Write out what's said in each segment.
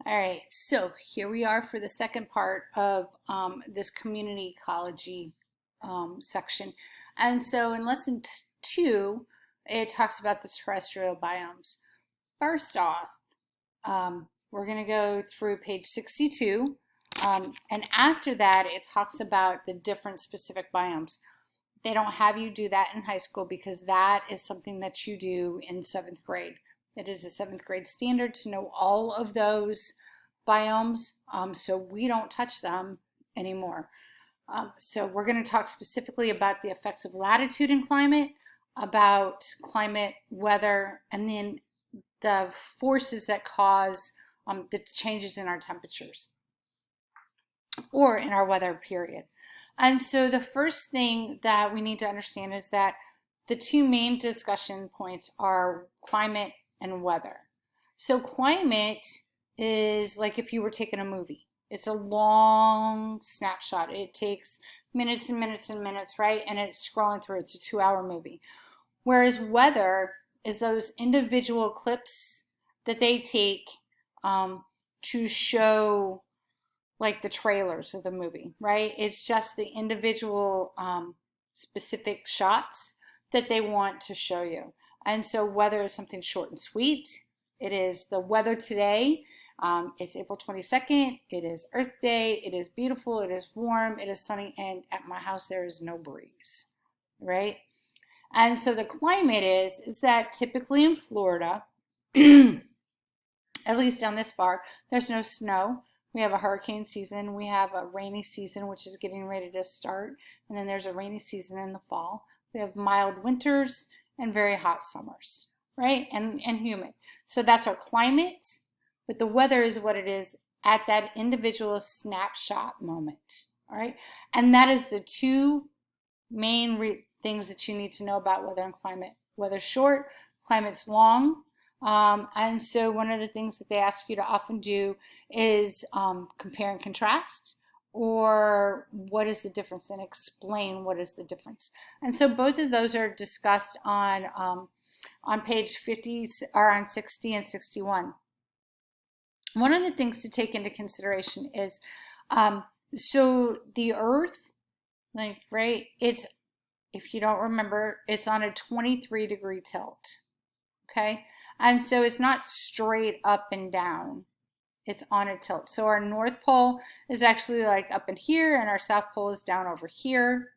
All right, so here we are for the second part of this community ecology section. And so in lesson 2, it talks about the terrestrial biomes. First off, we're going to go through page 62. And after that, it talks about the different specific biomes. They don't have you do that in high school because that is something that you do in 7th grade. It is a 7th grade standard to know all of those biomes, so we don't touch them anymore. So we're going to talk specifically about the effects of latitude and climate, about climate, weather, and then the forces that cause the changes in our temperatures or in our weather period. And so the first thing that we need to understand is that the two main discussion points are climate and weather. So climate is like if you were taking a movie. It's a long snapshot. It takes minutes and minutes and minutes, right? And it's scrolling through. It's a 2-hour movie. Whereas weather is those individual clips that they take to show like the trailers of the movie, right? It's just the individual specific shots that they want to show you. And so weather is something short and sweet. It is the weather today. It's April 22nd. It is Earth Day. It is beautiful. It is warm. It is sunny. And at my house, there is no breeze, right? And so the climate is that typically in Florida, at least down this far, there's no snow. We have a hurricane season. We have a rainy season, which is getting ready to start. And then there's a rainy season in the fall. We have mild winters and very hot summers, right? And humid. So that's our climate. But the weather is what it is at that individual snapshot moment, all right? And that is the two main things that you need to know about weather and climate. Weather's short, climate's long. And so one of the things that they ask you to often do is compare and contrast, or what is the difference, and explain what is the difference. And so both of those are discussed on page 50 or on 60 and 61. One of the things to take into consideration is so the Earth, like, right, it's, if you don't remember, it's on a 23-degree tilt, okay? And so it's not straight up and down. It's on a tilt. So our North Pole is actually like up in here, and our South Pole is down over here,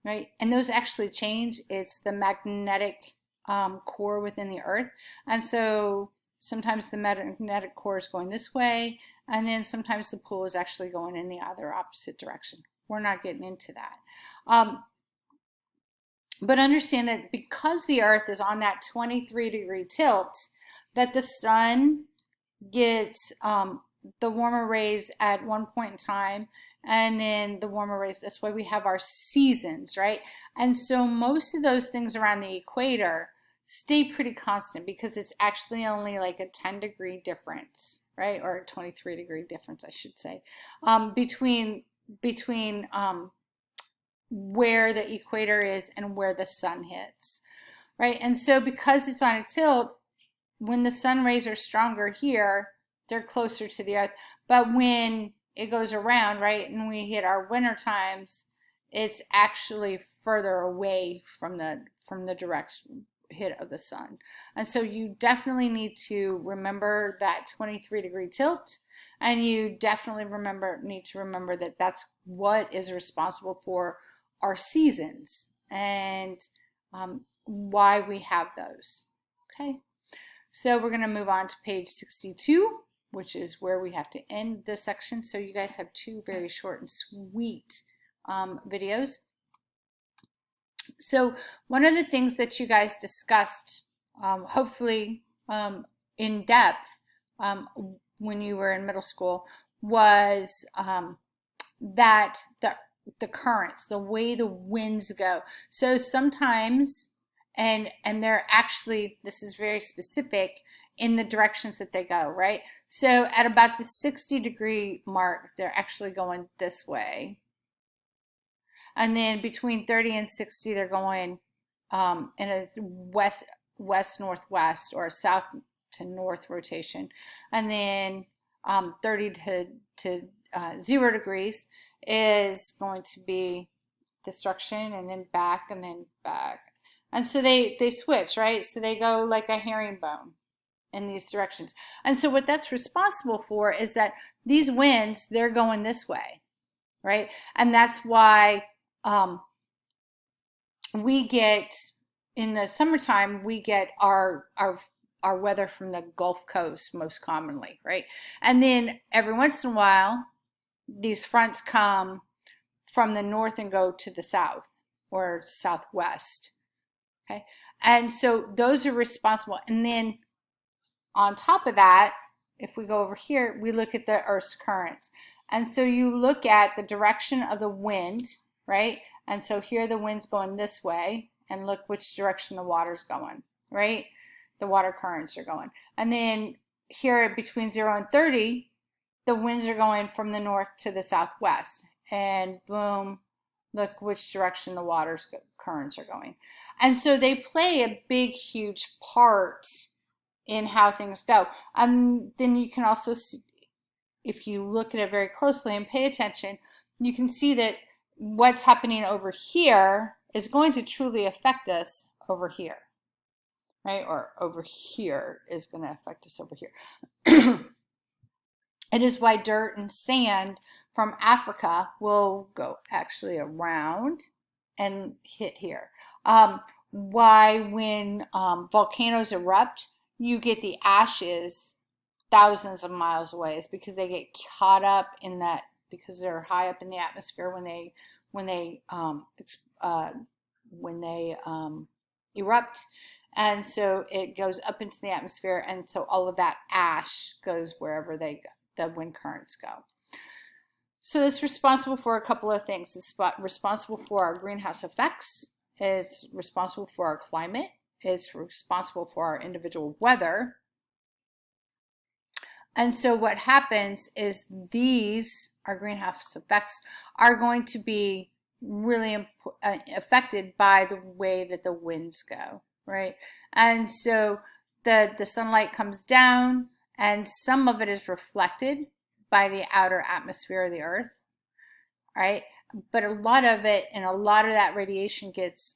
right? And those actually change. It's the magnetic core within the Earth. And so sometimes the magnetic core is going this way, and then sometimes the pole is actually going in the other opposite direction. We're not getting into that. But understand that because the Earth is on that 23-degree tilt, that the sun gets the warmer rays at one point in time, and then the warmer rays. That's why we have our seasons, right? And so most of those things around the equator stay pretty constant because it's actually only like a 10-degree difference, right? Or a 23-degree difference, I should say, between where the equator is and where the sun hits, right? And so because it's on a tilt, when the sun rays are stronger here, they're closer to the Earth. But when it goes around, right, and we hit our winter times, it's actually further away from the direct hit of the sun. And so you definitely need to remember that 23-degree tilt, and you definitely need to remember that that's what is responsible for our seasons and why we have those. Okay, so we're going to move on to page 62, which is where we have to end this section. So you guys have two very short and sweet videos. So one of the things that you guys discussed, hopefully in depth when you were in middle school, was that the currents, the way the winds go. So sometimes, and they're actually, this is very specific in the directions that they go, right? So at about the 60-degree mark, they're actually going this way. And then between 30 and 60, they're going in a west-northwest or south to north rotation. And then 30 to 0 degrees is going to be destruction, and then back and then back. And so they switch, right? So they go like a herringbone in these directions. And so what that's responsible for is that these winds, they're going this way, right? And that's why we get, in the summertime, we get our weather from the Gulf Coast most commonly, right? And then every once in a while, these fronts come from the north and go to the south or southwest, okay? And so those are responsible. And then on top of that, if we go over here, we look at the Earth's currents. And so you look at the direction of the wind, right? And so here the wind's going this way, and look which direction the water's going, right? The water currents are going. And then here between 0 and 30, the winds are going from the north to the southwest. And boom, look which direction the water's currents are going. And so they play a big, huge part in how things go. And then you can also see, if you look at it very closely and pay attention, you can see that what's happening over here is going to truly affect us over here, right? Or over here is going to affect us over here. It is why dirt and sand from Africa will go actually around and hit here. Why when volcanoes erupt, you get the ashes thousands of miles away, is because they get caught up in that, because they're high up in the atmosphere when they erupt, and so it goes up into the atmosphere, and so all of that ash goes wherever the wind currents go. So it's responsible for a couple of things. It's responsible for our greenhouse effects. It's responsible for our climate. It's responsible for our individual weather. And so what happens is these, our greenhouse effects, are going to be really affected by the way that the winds go, right? And so the sunlight comes down, and some of it is reflected by the outer atmosphere of the Earth, right? But a lot of it, and a lot of that radiation gets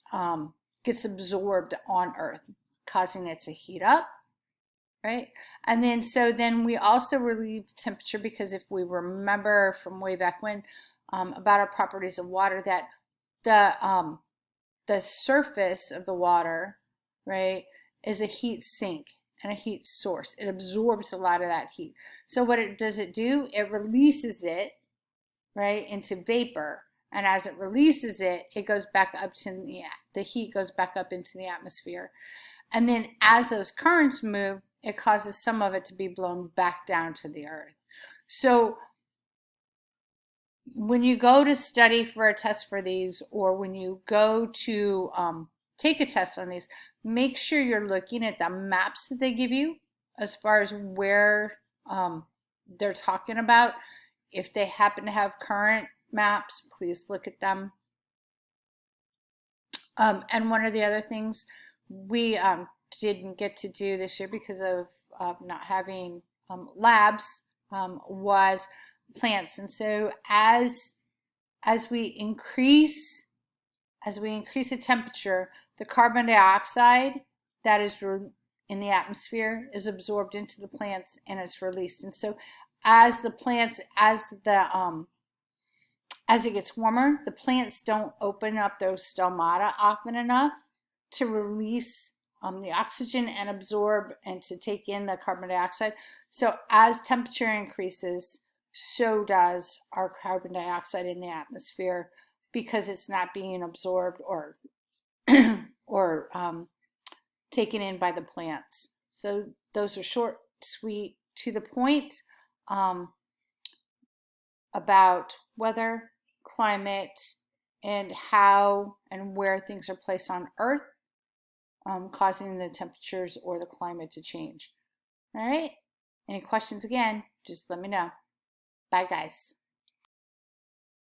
absorbed on Earth, causing it to heat up, right? And then then we also relieve temperature, because if we remember from way back when about our properties of water, that the surface of the water, right, is a heat sink and a heat source. It absorbs a lot of that heat. So what does it do? It releases it, right, into vapor. And as it releases it, it goes back up to the heat goes back up into the atmosphere. And then as those currents move, it causes some of it to be blown back down to the Earth. So when you go to study for a test for these, or when you go to take a test on these, make sure you're looking at the maps that they give you as far as where they're talking about. If they happen to have current maps, please look at them. And one of the other things we didn't get to do this year because of not having labs was plants. And so as we increase the temperature, the carbon dioxide that is in the atmosphere is absorbed into the plants and it's released. And so as it gets warmer, the plants don't open up those stomata often enough to release the oxygen and absorb and to take in the carbon dioxide. So as temperature increases, so does our carbon dioxide in the atmosphere, because it's not being absorbed or taken in by the plants. So those are short, sweet, to the point about weather, climate, and how and where things are placed on Earth, causing the temperatures or the climate to change. All right? Any questions again, just let me know. Bye, guys.